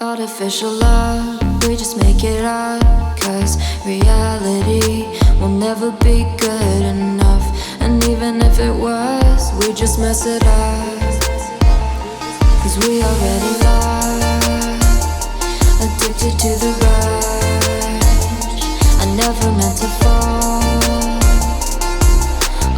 Artificial love, we just make it up. Cause reality will never be good enough. And even if it was, we just mess it up. Cause we already lost, addicted to the rush. I never meant to fall.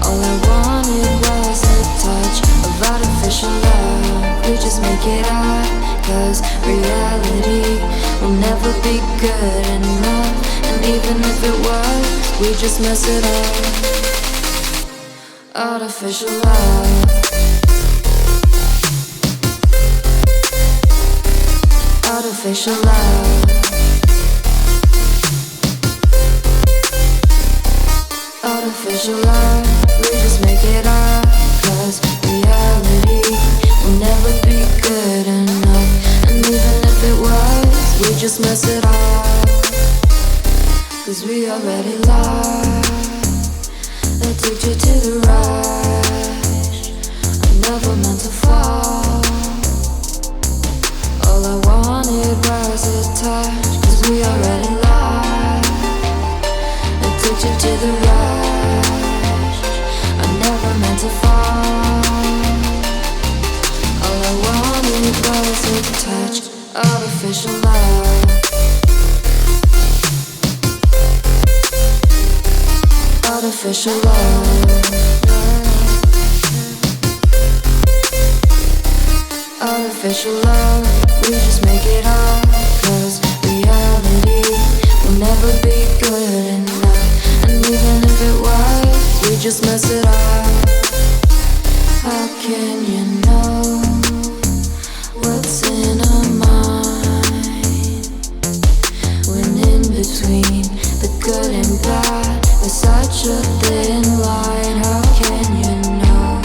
All I wanted was a touch of artificial love. We just make it up. Cause reality will never be good enough. And even if it was, we just mess it up. Artificial love. Artificial love. Artificial love. We just make it up. Cause reality will never be good enough. And even if it was, we just mess it up. Cause we already lost, addicted to the rush. I never meant to fall. All I wanted was a touch. Cause we already lost, addicted to the rush. I never meant to fall. All I wanted was a touch. Artificial love. Artificial love. Artificial love. We just make it up. Cause reality will never be good enough. And even if it was, we just mess it up. How can you know what's in our mind? When in between the good and bad, there's such a thin line. How can you know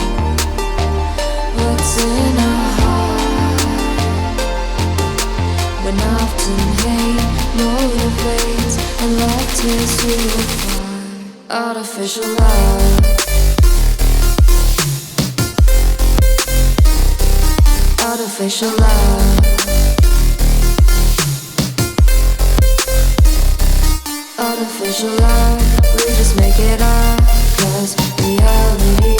what's in our heart? When often hate motivates and love tears you apart. Artificial love. Artificial love. Artificial love. We just make it up. Cause reality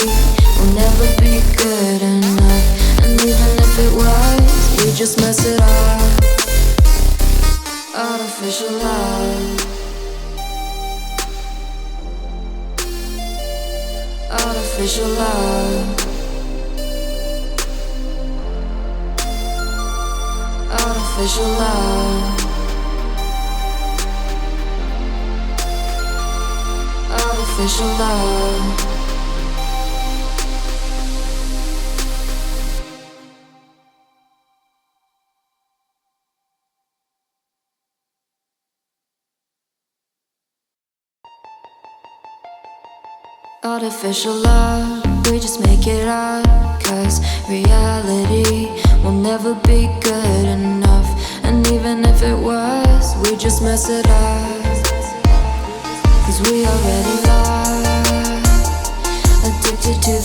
will never be good enough. And even if it was, we just mess it up. Artificial love. Artificial love. Artificial love. Artificial love. Artificial love, we just make it up. Cause reality will never be good enough. And even if it was, we just mess it up. Cause we already lost, addicted to